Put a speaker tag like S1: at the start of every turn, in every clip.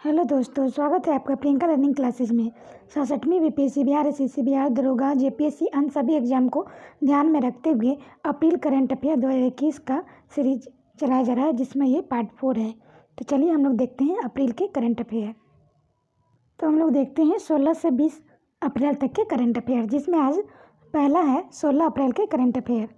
S1: Hello दोस्तों, स्वागत है आपका प्रियंका लर्निंग क्लासेज में। 67वीं बीपीएससी बिहार, एसएससी बिहार, दरोगा, जेपीएससी अन्य सभी एग्जाम को ध्यान में रखते हुए अप्रैल करंट अफेयर 2021 का सीरीज चलाया जा रहा है, जिसमें ये पार्ट 4 है। तो चलिए हम लोग देखते हैं अप्रैल के करंट अफेयर। तो हम लोग देखते हैं 16 से 20 अप्रैल तक के करंट अफेयर, जिसमें आज पहला है 16 अप्रैल के करंट अफेयर।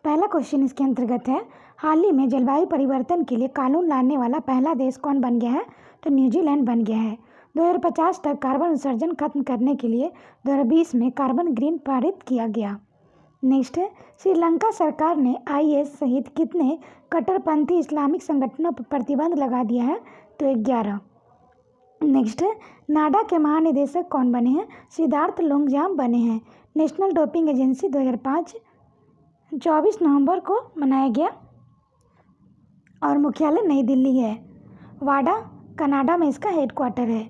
S1: पहला क्वेश्चन इसके अंतर्गत है, हाल ही में जलवायु परिवर्तन के लिए कानून लाने वाला पहला देश कौन बन गया है? तो न्यूजीलैंड बन गया है। 2050 तक कार्बन उत्सर्जन खत्म करने के लिए 2020 में कार्बन ग्रीन पारित किया गया। नेक्स्ट है, श्रीलंका सरकार ने आईएस सहित कितने कट्टरपंथी इस्लामिक संगठनों पर प्रतिबंध लगा दिया है? तो 11। नेक्स्ट है, नाडा के महानिदेशक कौन बने हैं? सिद्धार्थ लोंगजाम बने हैं। नेशनल डोपिंग एजेंसी 2005 24 नवंबर को मनाया गया और मुख्यालय नई दिल्ली है। वाडा कनाडा में इसका हेडक्वार्टर है।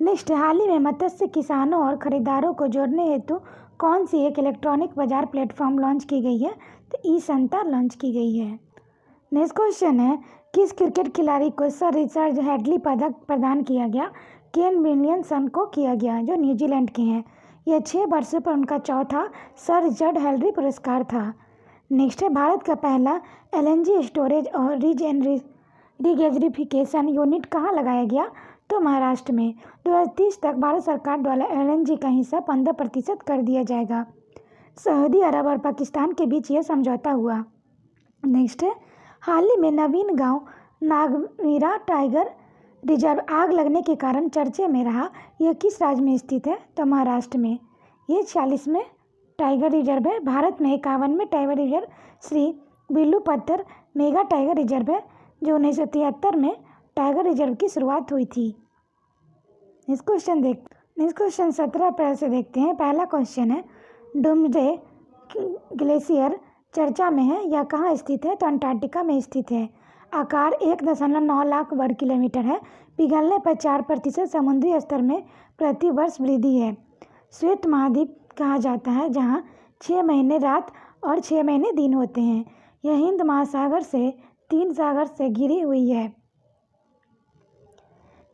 S1: नेक्स्ट, हाल ही में मत्स्य किसानों और खरीदारों को जोड़ने हेतु कौन सी एक इलेक्ट्रॉनिक बाजार प्लेटफॉर्म लॉन्च की गई है? तो ई संता लॉन्च की गई है। नेक्स्ट क्वेश्चन है, किस क्रिकेट खिलाड़ी को सर रिचर्ड हैडली पदक प्रदान किया गया? केन विलियमसन को किया गया, जो न्यूजीलैंड के हैं। यह 6 वर्षों पर उनका चौथा सर रिचर्ड हैडली पुरस्कार था। नेक्स्ट है, भारत का पहला एलएनजी स्टोरेज और रिगैसिफिकेशन यूनिट कहाँ लगाया गया? तो महाराष्ट्र में। 2030 तक भारत सरकार द्वारा एलएनजी का हिस्सा 15% कर दिया जाएगा। सऊदी अरब और पाकिस्तान के बीच यह समझौता हुआ। नेक्स्ट है, हाल ही में नवीन गांव नागमीरा टाइगर रिजर्व आग लगने के कारण चर्चे में रहा। यह किस राज्य में स्थित है? तो महाराष्ट्र में। ये 40वें टाइगर रिजर्व है। भारत में 51वें tiger reserve Srivilliputhur Megamalai tiger reserve है, जो 1973 में टाइगर रिजर्व की शुरुआत हुई थी। नेक्स्ट क्वेश्चन 17 अप्रैल से देखते हैं। पहला क्वेश्चन है, डूम्सडे ग्लेशियर चर्चा में है, यह कहाँ स्थित है? तो अंटार्कटिका में स्थित है। आकार 1.9 लाख वर्ग किलोमीटर है। पिघलने पर 4% समुद्री स्तर में प्रति वर्ष वृद्धि है। श्वेत महाद्वीप कहा जाता है, जहाँ 6 महीने रात और 6 महीने दिन होते हैं। यह हिंद महासागर से 3 सागर से घिरी हुई है।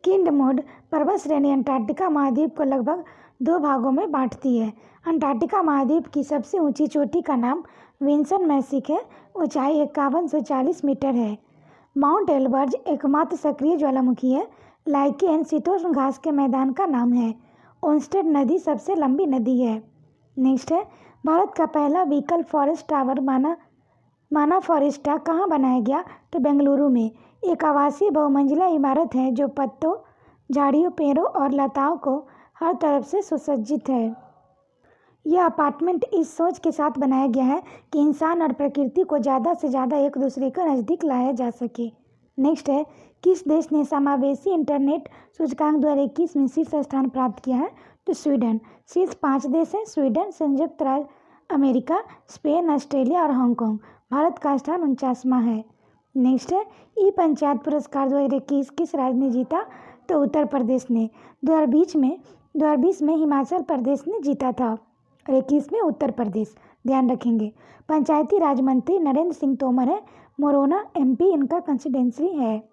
S1: किंडमोड पर्वत श्रेणी अंटार्कटिका महाद्वीप को लगभग 2 भागों में बांटती है। अंटार्कटिका महाद्वीप की सबसे ऊंची चोटी का नाम विंसन मैसिक है। ऊंचाई 5140 मीटर है। माउंट एलबर्ज एकमात्र सक्रिय ज्वालामुखी है। लाइकेन शीतोष्ण घास के मैदान का नाम है। ओन्स्टेड नदी सबसे लंबी नदी है। नेक्स्ट है, भारत का पहला व्हीकल फॉरेस्ट टावर माना फॉरेस्टा कहाँ बनाया गया? तो बेंगलुरु में। एक आवासीय बहुमंजिला इमारत है जो पत्तों, झाड़ियों, पेड़ों और लताओं को हर तरफ से सुसज्जित है। यह अपार्टमेंट इस सोच के साथ बनाया गया है कि इंसान और प्रकृति को ज़्यादा से ज़्यादा एक दूसरे के नज़दीक लाया जा सके। नेक्स्ट है, किस देश ने समावेशी इंटरनेट सूचकांक 2021 में शीर्ष स्थान प्राप्त किया है? तो स्वीडन। शीर्ष 5 देश हैं स्वीडन, संयुक्त राज्य अमेरिका, स्पेन, ऑस्ट्रेलिया और हांगकांग। भारत का स्थान 49वां है। नेक्स्ट है, ई पंचायत पुरस्कार 2021 किस राज्य ने जीता? तो उत्तर प्रदेश ने। 2020 में हिमाचल प्रदेश ने जीता था और 21 में उत्तर प्रदेश। ध्यान रखेंगे। पंचायती राज मंत्री नरेंद्र सिंह तोमर है। मोरोना एमपी इनका कंस्टिट्यूंसी है।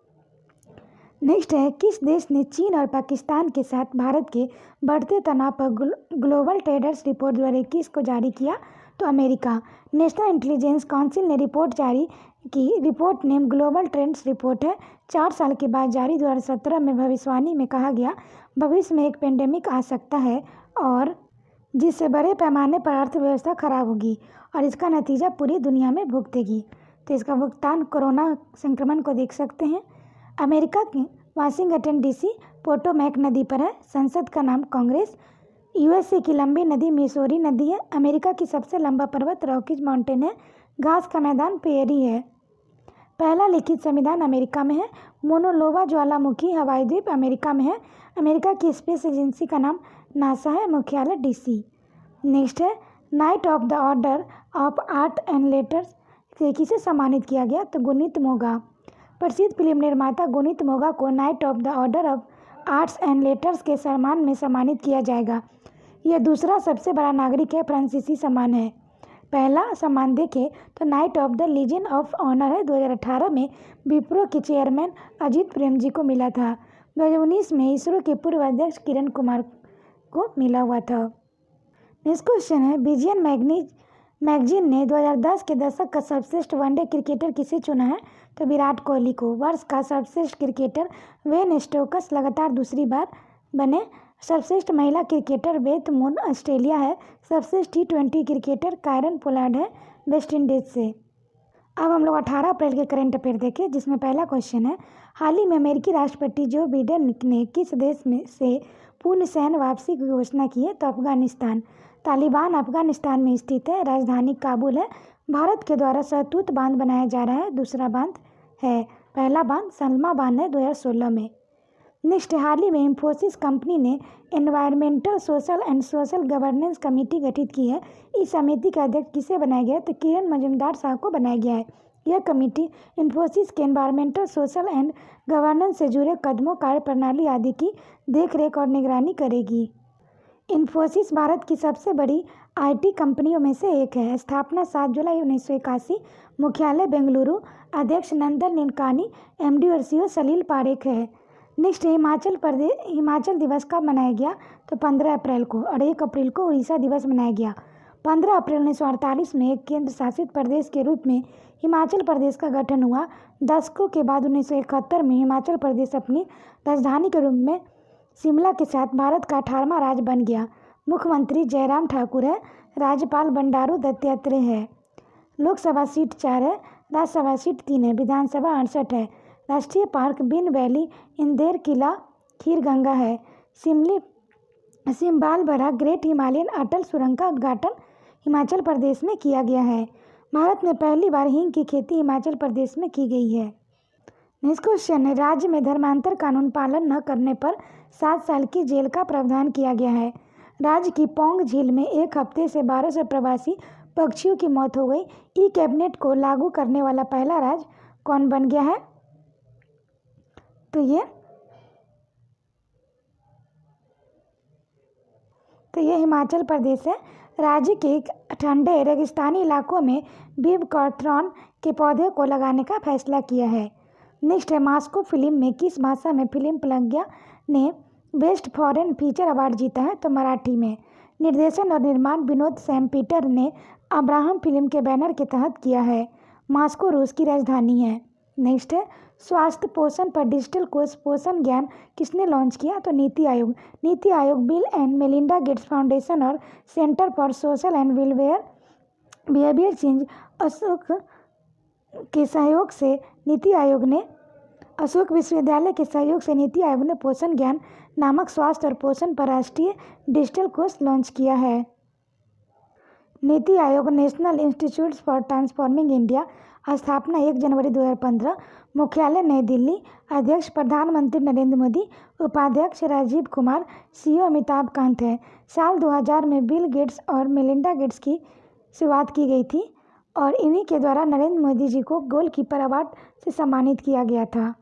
S1: नेक्स्ट है, किस देश ने चीन और पाकिस्तान के साथ भारत के बढ़ते तनाव पर ग्लोबल ट्रेडर्स रिपोर्ट 2021 को जारी किया? तो अमेरिका। नेशनल इंटेलिजेंस काउंसिल ने रिपोर्ट जारी की। Report name global trends report है। 4 साल के बाद जारी 2017 में भविष्यवाणी में कहा गया, भविष्य में एक पेंडेमिक आ सकता है और जिससे बड़े पैमाने पर अर्थव्यवस्था खराब होगी और इसका नतीजा पूरी दुनिया में भुगतेगी। तो इसका भुगतान कोरोना संक्रमण को देख सकते हैं। अमेरिका की वाशिंगटन डीसी पोटोमैक नदी पर है। संसद का नाम कांग्रेस। यूएसए की लंबी नदी मिसौरी नदी है। अमेरिका की सबसे लंबा पर्वत रॉकीज माउंटेन है। घास का मैदान पेरी है। पहला लिखित संविधान अमेरिका में है। मोनोलोवा ज्वालामुखी हवाई द्वीप अमेरिका में है। अमेरिका की स्पेस एजेंसी का नाम नासा है। मुख्यालय डीसी। नेक्स्ट है, night of the order of art and letters किसे सम्मानित किया गया? तो गुनीत मोगा। प्रसिद्ध फिल्म निर्माता गुनीत मोगा को night of the order of arts and letters के सम्मान में सम्मानित किया जाएगा। यह दूसरा सबसे बड़ा नागरिक है फ्रांसीसी सम्मान है। पहला सम्मान देखें तो Knight of the Legion of Honour है। 2018 में विप्रो के चेयरमैन अजीत प्रेम जी को मिला था। 2019 में इसरो के पूर्व अध्यक्ष किरण कुमार को मिला हुआ था। नेक्स्ट क्वेश्चन है, विजयन मैगजीन ने 2010 के दशक का सर्वश्रेष्ठ वनडे क्रिकेटर किसे चुना है? तो विराट कोहली को। वर्ष का सर्वश्रेष्ठ क्रिकेटर वेन स्टोक्स लगातार दूसरी बार बने। सर्वश्रेष्ठ महिला क्रिकेटर बेथ मून ऑस्ट्रेलिया है। सर्वश्रेष्ठ T20 क्रिकेटर कायरन पोलार्ड है वेस्ट इंडीज से। अब हम लोग 18 अप्रैल के करंट अफेयर देखें, जिसमें पहला क्वेश्चन है, हाल ही में अमेरिकी राष्ट्रपति जो बिडेन ने किस देश में से पूर्ण सैन्य वापसी की घोषणा की है? तो अफगानिस्तान। तालिबान अफगानिस्तान में स्थित है, राजधानी काबुल है। भारत के द्वारा सहतूत बांध बनाया जा रहा है, दूसरा बांध है। पहला बांध सलमा बांध है 2016 में। नेक्स्ट, हाल ही में इंफोसिस कंपनी ने environmental social and social governance committee गठित की है। इस समिति का अध्यक्ष किसे बनाया गया है? तो किरण मजूमदार साहब को बनाया गया है। यह कमेटी इंफोसिस के एनवायरमेंटल सोशल एंड गवर्नेंस से जुड़े कदमों, कार्यप्रणाली आदि की देखरेख और निगरानी करेगी। इंफोसिस भारत की सबसे बड़ी IT कंपनियों में से एक है। स्थापना 7 जुलाई 1981। मुख्यालय बेंगलुरु। अध्यक्ष नंदन नीलकानी। MD और CEO सलील पारेख है। नेक्स्ट, हिमाचल दिवस कब मनाया गया? तो 15 अप्रैल को। और 1 अप्रैल को उड़ीसा दिवस मनाया गया। 15 अप्रैल 1948 में एक केंद्र शासित प्रदेश के रूप में हिमाचल प्रदेश का गठन हुआ। दशकों के बाद 1971 में हिमाचल प्रदेश अपनी राजधानी के रूप में शिमला के साथ भारत का 18वां राज्य बन गया। मुख्यमंत्री जयराम ठाकुर है। राज्यपाल बंडारू दत्तात्रेय है। लोकसभा सीट 4 है। राज्यसभा सीट 3 है। विधानसभा 68 है। राष्ट्रीय पार्क बिन वैली, इंदेर किला, खीर गंगा है। सिम्बालबरा ग्रेट हिमालयन अटल सुरंग का उद्घाटन हिमाचल प्रदेश में किया गया है। भारत में पहली बार हींग की खेती हिमाचल प्रदेश में की गई है। नेक्स्ट क्वेश्चन है, राज्य में धर्मांतर कानून पालन न करने पर 7 साल की जेल का प्रावधान किया गया है। राज्य की पौंग झील में एक हफ्ते से 1200 प्रवासी पक्षियों की मौत हो गई। ई कैबिनेट को लागू करने वाला पहला राज्य कौन बन गया है? तो ये हिमाचल प्रदेश है। राज्य के ठंडे रेगिस्तानी इलाकों में बीव कॉर्थरॉन के पौधे को लगाने का फैसला किया है। नेक्स्ट है, मास्को फिल्म में किस भाषा में फिल्म प्रज्ञा ने बेस्ट फॉरेन फीचर अवार्ड जीता है? तो मराठी में। निर्देशन और निर्माण विनोद सैम पीटर ने अब्राहम फिल्म के बैनर के तहत किया है। मास्को रूस की राजधानी है। नेक्स्ट है, स्वास्थ्य पोषण पर डिजिटल कोष पोषण ज्ञान किसने लॉन्च किया? तो नीति Aayog. NITI Aayog Bill and Melinda Gates Foundation और Centre for Social and Behaviour Change Ashoka विश्वविद्यालय के सहयोग से नीति आयोग ने पोषण ज्ञान नामक स्वास्थ्य और पोषण पर राष्ट्रीय डिजिटल कोष लॉन्च किया है। NITI Aayog national institute for transforming India. स्थापना 1 जनवरी 2015। मुख्यालय नई दिल्ली। अध्यक्ष प्रधानमंत्री नरेंद्र मोदी। उपाध्यक्ष राजीव कुमार। CEO अमिताभ कांत है। साल 2000 में बिल गेट्स और मेलिंडा गेट्स की शुरुआत की गई थी और इन्हीं के द्वारा नरेंद्र मोदी जी को गोलकीपर अवार्ड से सम्मानित किया गया था।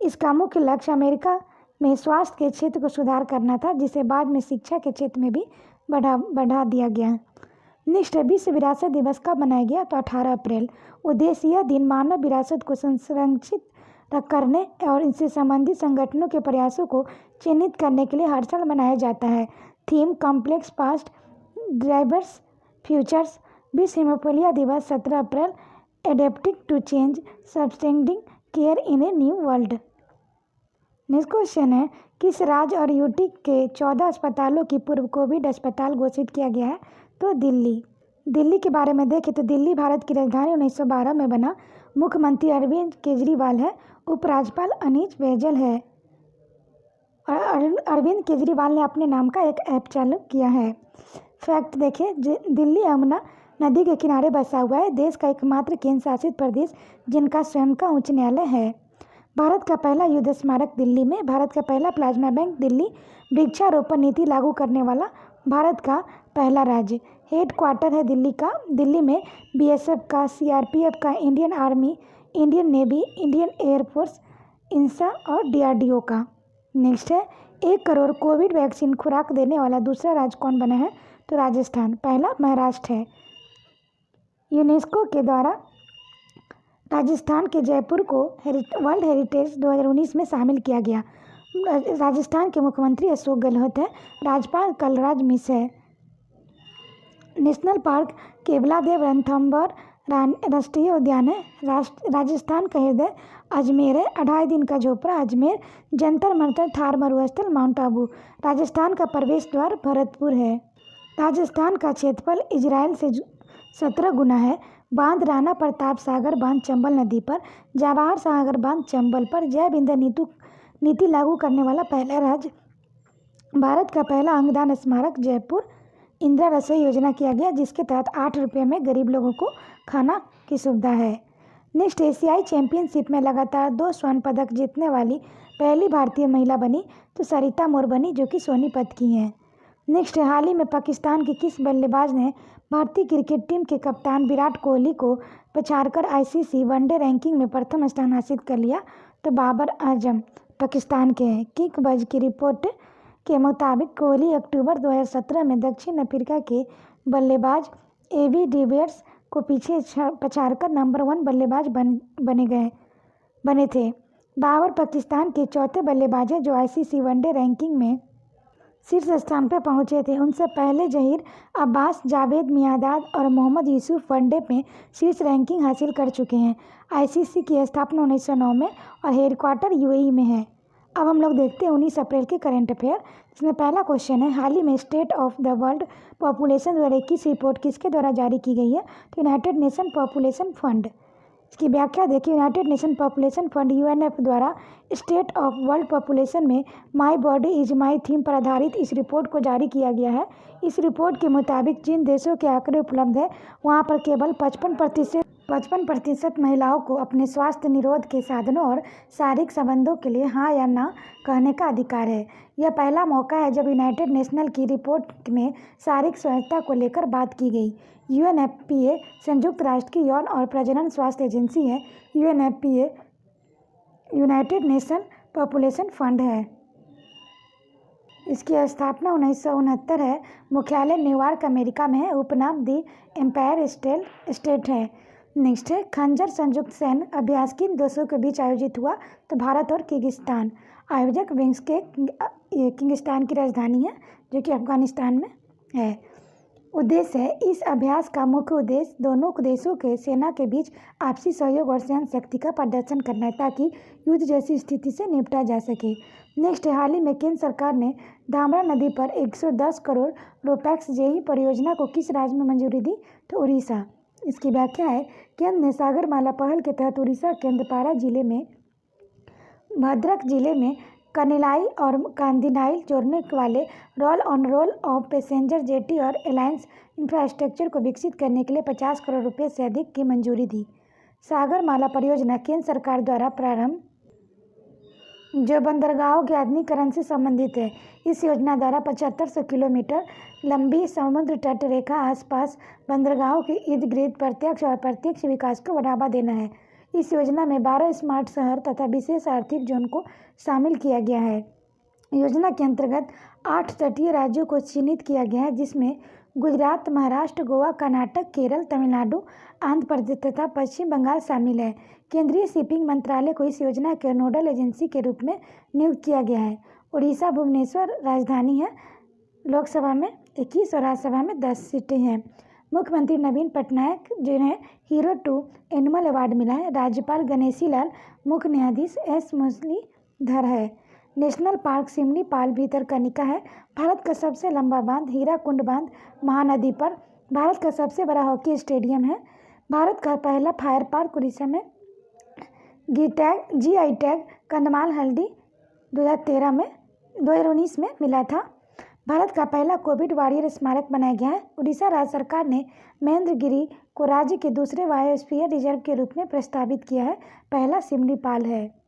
S1: इसका मुख्य लक्ष्य अमेरिका में स्वास्थ्य के क्षेत्र को सुधार करना था, जिसे बाद में शिक्षा के क्षेत्र में भी बढ़ा दिया गया। नेक्स्ट, विश्व विरासत दिवस कब मनाया गया? तो 18 अप्रैल। उद्देश्य, यह दिन मानव विरासत को संरक्षित करने और इनसे संबंधित संगठनों के प्रयासों को चिन्हित करने के लिए हर साल मनाया जाता है। Theme, complex past drivers futures. विश्व हीमोफीलिया दिवस 17 अप्रैल। Adapting to change, sustaining care in a new world. Next question है, किस राज्य और यूटी के 14 अस्पतालों की पूर्व कोविड अस्पताल घोषित किया गया है? तो दिल्ली के बारे में देखें तो दिल्ली भारत की राजधानी 1912 में बना। मुख्यमंत्री अरविंद केजरीवाल है। उपराज्यपाल अनीस बैजल है। और अरविंद केजरीवाल ने अपने नाम का एक ऐप चालू किया है। फैक्ट देखें, दिल्ली यमुना नदी के किनारे बसा हुआ है। देश का एकमात्र केंद्र शासित प्रदेश जिनका स्वयं का उच्च न्यायालय है। भारत का पहला युद्ध स्मारक दिल्ली में। भारत का पहला प्लाज्मा बैंक दिल्ली। वृक्षारोपण नीति लागू करने वाला भारत का पहला राज्य। हेड क्वार्टर है दिल्ली का। दिल्ली में BSF का, CRPF का, Indian army, Indian navy, Indian air force, इंसा और DRDO का। नेक्स्ट है, 1 करोड़ कोविड वैक्सीन खुराक देने वाला दूसरा राज्य कौन बना है? तो राजस्थान। पहला महाराष्ट्र है। यूनेस्को के द्वारा राजस्थान के जयपुर को वर्ल्ड हेरिटेज 2019 में शामिल किया गया। राजस्थान के मुख्यमंत्री अशोक गहलोत है। राज्यपाल कलराज मिश्र है। नेशनल पार्क केवलादेव रणथंभौर राष्ट्रीय उद्यान है। राजस्थान का हृदय अजमेर है। 2.5 दिन का झोपड़ा अजमेर, जंतर मंतर, थार मरुस्थल, माउंट आबू। राजस्थान का प्रवेश द्वार भरतपुर है। राजस्थान का क्षेत्रफल इजराइल से 17 गुना है। बांध राणा प्रताप सागर बांध चंबल नदी पर, जवाहर सागर बांध चंबल पर। जैव ईंधन नीति लागू करने वाला पहला राज्य। भारत का पहला अंगदान स्मारक जयपुर इंदिरा रसोई योजना किया गया, जिसके तहत 8 रुपये में गरीब लोगों को खाना की सुविधा है। नेक्स्ट, एशियाई चैंपियनशिप में लगातार 2 स्वर्ण पदक जीतने वाली पहली भारतीय महिला बनी तो सरिता मोर बनी, जो कि सोनीपत की हैं। नेक्स्ट, हाल ही में पाकिस्तान के किस बल्लेबाज ने भारतीय क्रिकेट टीम के कप्तान विराट कोहली को पछाड़कर आईसीसी वनडे रैंकिंग में प्रथम स्थान हासिल कर लिया? तो बाबर आजम पाकिस्तान के हैं। किकबज़ की रिपोर्ट के मुताबिक कोहली अक्टूबर 2017 में दक्षिण अफ्रीका के बल्लेबाज एबी डिविलियर्स को पीछे पछाड़कर नंबर 1 बल्लेबाज बने थे। बाबर पाकिस्तान के चौथे बल्लेबाज हैं जो आईसीसी वनडे रैंकिंग में शीर्ष स्थान पर पहुंचे थे। उनसे पहले जहीर अब्बास, जावेद मियांदाद और मोहम्मद यूसुफ वनडे में शीर्ष रैंकिंग हासिल कर चुके हैं। आईसीसी की स्थापना 1909 में और हेडक्वार्टर यूएई में है। अब हम लोग देखते हैं 19 अप्रैल के करंट अफेयर, जिसमें पहला क्वेश्चन है, हाल ही में state of the world population 2021 report किसके द्वारा जारी की गई है? तो यूनाइटेड नेशन पॉपुलेशन फंड। इसकी व्याख्या देखिए। United nation population fund UNF द्वारा स्टेट ऑफ वर्ल्ड पॉपुलेशन में my body is my theme पर आधारित इस रिपोर्ट को जारी किया गया है। इस रिपोर्ट के मुताबिक जिन देशों के आंकड़े उपलब्ध हैं वहां पर केवल 55% महिलाओं को अपने स्वास्थ्य निरोध के साधनों और शारीरिक संबंधों के लिए हाँ या ना कहने का अधिकार है। यह पहला मौका है जब यूनाइटेड नेशनल की रिपोर्ट में शारीरिक स्वास्थ्य को लेकर बात की गई। यूएनएफपीए संयुक्त राष्ट्र की यौन और प्रजनन स्वास्थ्य एजेंसी है। UNFPA United nation population fund है। इसकी स्थापना 1969 है। मुख्यालय न्यूयॉर्क अमेरिका में है। उपनाम दी एम्पायर स्टेट है। नेक्स्ट है, खंजर संयुक्त सैन्य अभ्यास किन देशों के बीच आयोजित हुआ? तो भारत और किर्गिस्तान। आयोजक बिश्केक किर्गिस्तान की राजधानी है, जो कि अफगानिस्तान में है। उद्देश्य है, इस अभ्यास का मुख्य उद्देश्य दोनों देशों के सेना के बीच आपसी सहयोग और सैन्य शक्ति का प्रदर्शन करना है, ताकि युद्ध जैसी स्थिति से निपटा जा सके। नेक्स्ट, हाल ही में केंद्र सरकार ने धामरा नदी पर 110 करोड़ रुपए जेई परियोजना को किस राज्य में मंजूरी दी? तो उड़ीसा। इसकी व्याख्या है, केंद्र ने सागरमाला पहल के तहत उड़ीसा केंद्रपाड़ा जिले में भद्रक जिले में कनेलाई और कांदीनाइल जोड़ने वाले रोल ऑफ पैसेंजर जेटी और एलायंस इंफ्रास्ट्रक्चर को विकसित करने के लिए 50 करोड़ रुपए से अधिक की मंजूरी दी। सागरमाला परियोजना केंद्र सरकार द्वारा प्रारंभ जो बंदरगाहों के आधुनिकीकरण से संबंधित है। इस योजना द्वारा 7500 किलोमीटर लंबी समुद्र तट रेखा आसपास बंदरगाहों के इर्द गिर्द प्रत्यक्ष और अप्रत्यक्ष विकास को बढ़ावा देना है। इस योजना में 12 स्मार्ट शहर तथा विशेष आर्थिक जोन को शामिल किया गया है। योजना के अंतर्गत 8 तटीय राज्यों को चिन्हित किया गया है, जिसमें गुजरात, महाराष्ट्र, गोवा, कर्नाटक, केरल, तमिलनाडु, आंध्र प्रदेश तथा पश्चिम बंगाल शामिल है। केंद्रीय शिपिंग मंत्रालय को इस योजना के नोडल एजेंसी के रूप में नियुक्त किया गया है। उड़ीसा भुवनेश्वर राजधानी है। लोकसभा में 21 और राज्यसभा में 10 सीटें हैं। मुख्यमंत्री नवीन पटनायक, जिन्हें हीरो टू एनिमल अवार्ड मिला है। राज्यपाल गणेशी लाल, मुख्य न्यायाधीश एस मुरलीधर है। नेशनल पार्क सिमलीपाल भितरकनिका है। भारत का सबसे लंबा बांध हीराकुंड बांध महानदी पर। भारत का सबसे बड़ा हॉकी स्टेडियम है। भारत का पहला फायर पार्क उड़ीसा में जीआई टैग कंधमाल हल्दी 2019 में मिला था। भारत का पहला कोविड वॉरियर स्मारक बनाया गया है। उड़ीसा राज्य सरकार ने महेंद्रगिरी को राज्य के दूसरे बायोस्फीयर रिजर्व के रूप में प्रस्तावित किया है। पहला सिमलीपाल है।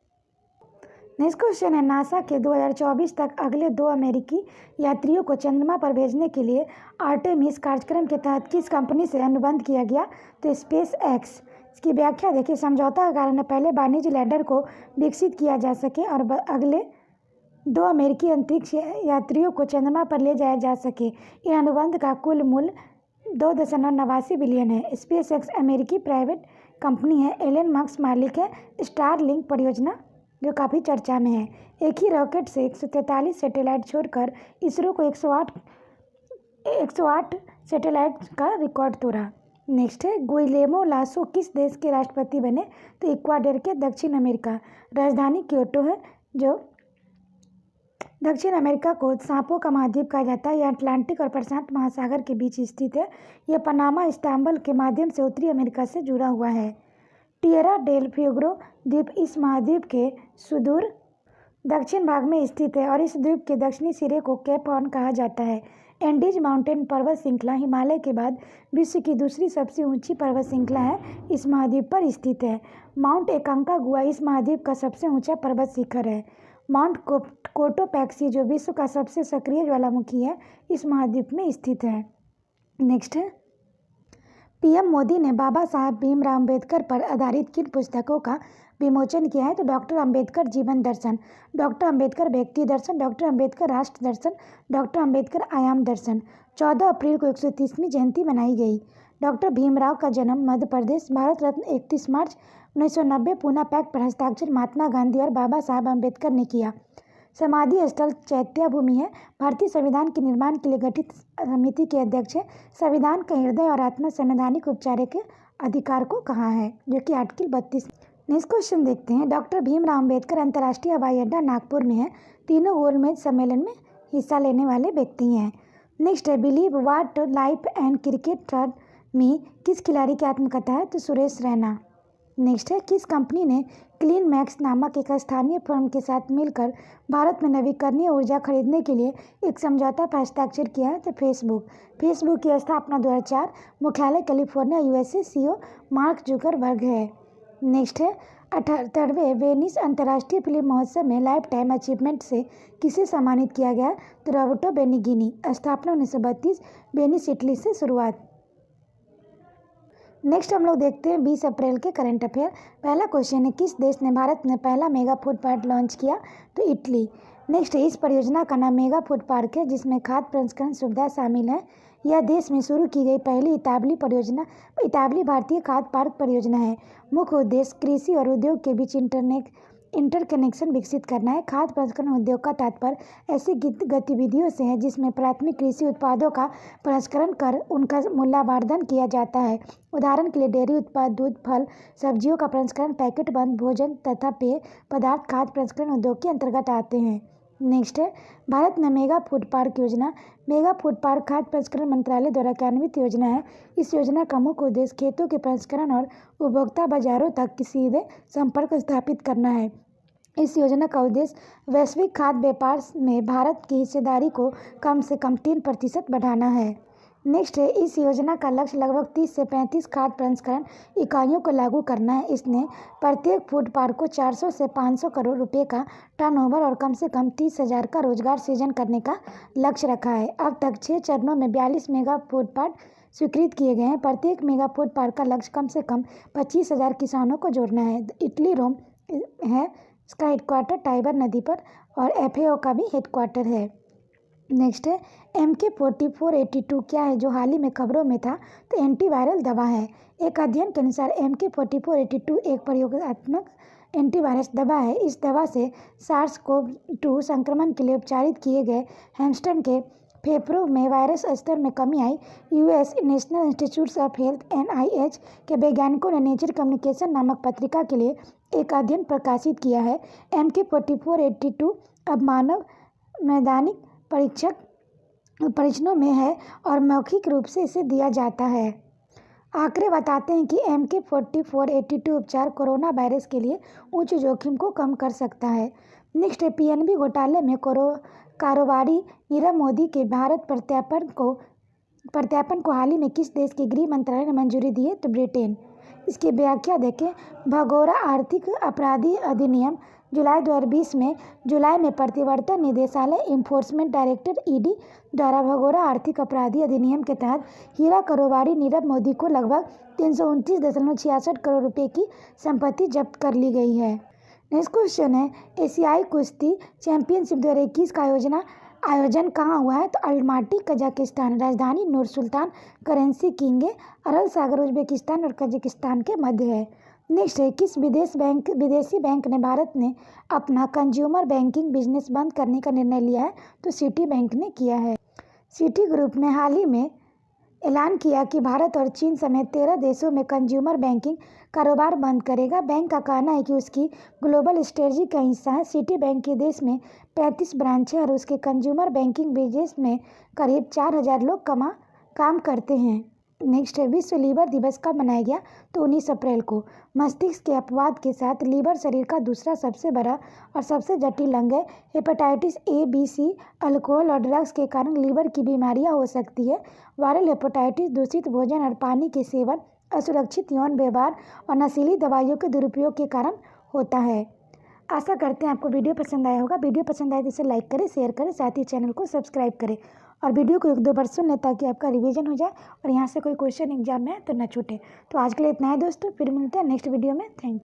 S1: नेक्स्ट क्वेश्चन है, नासा के 2024 तक अगले 2 अमेरिकी यात्रियों को चंद्रमा पर भेजने के लिए आर्टेमिस कार्यक्रम के तहत किस कंपनी से अनुबंध किया गया? तो स्पेस एक्स। इसकी व्याख्या देखिए। समझौता का कारण है, पहले वाणिज्य लैंडर को विकसित किया जा सके और अगले 2 अमेरिकी अंतरिक्ष यात्रियों को चंद्रमा पर ले जाया जा सके। यह अनुबंध का कुल मूल्य 2.89 बिलियन है। स्पेस एक्स अमेरिकी प्राइवेट कंपनी है। एलन मस्क मालिक है। स्टारलिंक परियोजना जो काफ़ी चर्चा में है। एक ही रॉकेट से 143 सैटेलाइट छोड़कर इसरो को 108 सैटेलाइट का रिकॉर्ड तोड़ा। नेक्स्ट है, गुइलेमो लासो किस देश के राष्ट्रपति बने? तो इक्वाडोर के। दक्षिण अमेरिका, राजधानी क्योटो है, जो दक्षिण अमेरिका को सांपों का महाद्वीप कहा जाता है। यह अटलांटिक और प्रशांत महासागर के बीच स्थित है। यह पनामा इस्तांबुल के माध्यम से उत्तरी अमेरिका से जुड़ा हुआ है। टिएरा डेल फ्यूग्रो द्वीप इस महाद्वीप के सुदूर दक्षिण भाग में स्थित है और इस द्वीप के दक्षिणी सिरे को केप हॉर्न कहा जाता है। एंडीज माउंटेन पर्वत श्रृंखला हिमालय के बाद विश्व की दूसरी सबसे ऊंची पर्वत श्रृंखला है, इस महाद्वीप पर स्थित है। माउंट एकांकागुआ इस महाद्वीप का सबसे ऊंचा पर्वत शिखर है। माउंट कोटोपैक्सी, जो विश्व का सबसे सक्रिय ज्वालामुखी है, इस महाद्वीप में स्थित है। नेक्स्ट है, पीएम मोदी ने बाबा साहब भीमराव अम्बेडकर पर आधारित किन पुस्तकों का विमोचन किया है? तो डॉक्टर अम्बेडकर जीवन दर्शन, डॉक्टर अम्बेडकर व्यक्ति दर्शन, डॉक्टर अम्बेडकर राष्ट्र दर्शन, डॉक्टर अम्बेडकर आयाम दर्शन। 14 अप्रैल को 130वीं जयंती मनाई गई। डॉक्टर भीमराव का जन्म मध्य प्रदेश। भारत रत्न 31 मार्च 1990 पूना पैक्ट पर हस्ताक्षर महात्मा गांधी और बाबा साहब अम्बेडकर ने किया। समाधि स्थल चैत्य भूमि है। भारतीय संविधान के निर्माण के लिए गठित समिति के अध्यक्ष है। संविधान का हृदय और आत्मा संवैधानिक उपचार के अधिकार को कहा है, जो कि आर्टिकल 32। नेक्स्ट क्वेश्चन देखते हैं। डॉक्टर भीमराव अम्बेडकर अंतर्राष्ट्रीय हवाई अड्डा नागपुर में है। तीनों गोलमेज सम्मेलन में हिस्सा लेने वाले व्यक्ति हैं। नेक्स्ट है, believe what life and cricket turn me किस खिलाड़ी की आत्मकथा है? तो सुरेश रैना। नेक्स्ट है, किस कंपनी ने क्लीन मैक्स नामक एक स्थानीय फर्म के साथ मिलकर भारत में नवीकरणीय ऊर्जा खरीदने के लिए एक समझौता पर हस्ताक्षर किया है? तो फेसबुक। फेसबुक की स्थापना 2004, मुख्यालय California USA, CEO mark Zuckerberg है। नेक्स्ट है, 78वें वेनिस अंतर्राष्ट्रीय फिल्म महोत्सव में लाइफ टाइम अचीवमेंट से किसे सम्मानित किया गया? तो रॉबर्टो बेनिगिनी। स्थापना 1932, वेनिस इटली से शुरुआत। नेक्स्ट हम लोग देखते हैं 20 अप्रैल के करंट अफेयर। पहला क्वेश्चन है, किस देश ने भारत में पहला मेगा फूड पार्क लॉन्च किया? तो इटली। नेक्स्ट है, इस परियोजना का नाम मेगा फूड पार्क है, जिसमें खाद्य प्रसंस्करण सुविधा शामिल है। यह देश में शुरू की गई पहली इतालवी भारतीय खाद्य पार्क परियोजना है। मुख्य उद्देश्य कृषि और उद्योग के बीच इंटरकनेक्शन विकसित करना है। खाद्य प्रसंस्करण उद्योग का तात्पर्य ऐसी गतिविधियों से है जिसमें प्राथमिक कृषि उत्पादों का प्रसंस्करण कर उनका मूल्यवर्धन किया जाता है। उदाहरण के लिए डेयरी उत्पाद, दूध, फल, सब्जियों का प्रसंस्करण, पैकेट बंद भोजन तथा पेय पदार्थ खाद्य प्रसंस्करण उद्योग के अंतर्गत आते हैं। नेक्स्ट है, भारत में मेगा फूड पार्क योजना। मेगा फूड पार्क खाद्य प्रसंस्करण मंत्रालय द्वारा कार्यान्वित योजना है। इस योजना का मुख्य उद्देश्य खेतों के प्रसंस्करण और उपभोक्ता बाजारों तक सीधे संपर्क स्थापित करना है। इस योजना का उद्देश्य वैश्विक खाद्य व्यापार में भारत की हिस्सेदारी को कम से कम 3% बढ़ाना है। नेक्स्ट है, इस योजना का लक्ष्य लगभग 30 से 35 खाद्य प्रसंस्करण इकाइयों को लागू करना है। इसने प्रत्येक फूड पार्क को 400 से 500 करोड़ रुपए का टर्नओवर और कम से कम 30,000 का रोजगार सृजन करने का लक्ष्य रखा है। अब तक 6 चरणों में 42 मेगा फूड पार्क स्वीकृत किए गए हैं। प्रत्येक मेगा फूड पार्क का लक्ष्य कम से कम 25,000 किसानों को जोड़ना है। इटली रोम है इसका हेडक्वार्टर टाइबर नदी पर और एफएओ का भी हेडक्वार्टर है। नेक्स्ट है, MK-4482 क्या है, जो हाल ही में खबरों में था? तो एंटीवायरल दवा है। एक अध्ययन के अनुसार MK-4482 एक प्रयोगात्मक एंटीवायरस दवा है। इस दवा से SARS-CoV-2 संक्रमण के लिए उपचारित किए गए हैमस्टर के फेफड़ों में वायरस स्तर में कमी आई। US National Institute of Health NIH के वैज्ञानिकों ने नेचर कम्युनिकेशन नामक पत्रिका के लिए एक अध्ययन प्रकाशित किया है। MK-4482 अब मानव मैदानिक परीक्षणों में है और मौखिक रूप से इसे दिया जाता है। आंकड़े बताते हैं कि MK-4482 उपचार कोरोना वायरस के लिए उच्च जोखिम को कम कर सकता है। नेक्स्ट है, PNB घोटाले में कारोबारी नीरव मोदी के भारत प्रत्यार्पण को हाल ही में किस देश के गृह मंत्रालय ने मंजूरी दी है? तो ब्रिटेन। इसकी व्याख्या देखें। भगोड़ा आर्थिक अपराधी अधिनियम जुलाई 2020 में प्रतिवर्तन निदेशालय इन्फोर्समेंट डायरेक्टर ED द्वारा भगोड़ा आर्थिक अपराधी अधिनियम के तहत हीरा कारोबारी नीरव मोदी को लगभग 329.66 करोड़ रुपए की संपत्ति जब्त कर ली गई है। नेक्स्ट क्वेश्चन है, एशियाई कुश्ती चैंपियनशिप 2021 का आयोजन कहाँ हुआ है? तो अल्माटी कजाकिस्तान। राजधानी नूर सुल्तान। करेंसी किंग अरल सागर उज्बेकिस्तान और कजाकिस्तान के मध्य है। नेक्स्ट है, किस विदेशी बैंक ने भारत में अपना कंज्यूमर बैंकिंग बिजनेस बंद करने का निर्णय लिया है? तो सिटी बैंक ने किया है। सिटी ग्रुप ने हाल ही में ऐलान किया कि भारत और चीन समेत 13 देशों में कंज्यूमर बैंकिंग कारोबार बंद करेगा। बैंक का कहना है कि उसकी ग्लोबल स्ट्रेटजी का हिस्सा है। सिटी बैंक के देश में 35 ब्रांच है और उसके कंज्यूमर बैंकिंग बिजनेस में करीब 4000 लोग काम करते हैं। नेक्स्ट है, विश्व लीवर दिवस कब मनाया गया? तो 19 अप्रैल को। मस्तिष्क के अपवाद के साथ लीवर शरीर का दूसरा सबसे बड़ा और सबसे जटिल अंग है। Hepatitis A, B, C, alcohol और ड्रग्स के कारण लीवर की बीमारियां हो सकती है। वायरल हेपेटाइटिस दूषित भोजन और पानी के सेवन, असुरक्षित यौन व्यवहार और नशीली दवाइयों के दुरुपयोग के कारण होता है। आशा करते हैं आपको वीडियो पसंद आया होगा। वीडियो पसंद आए तो इसे लाइक करें, शेयर करें, साथ ही चैनल को सब्सक्राइब करें और वीडियो को 1-2 बार सुन लें ताकि आपका रिवीजन हो जाए और यहाँ से कोई क्वेश्चन एग्जाम में है तो न छूटे। तो आज के लिए इतना है दोस्तों, फिर मिलते हैं नेक्स्ट वीडियो में। Thank you.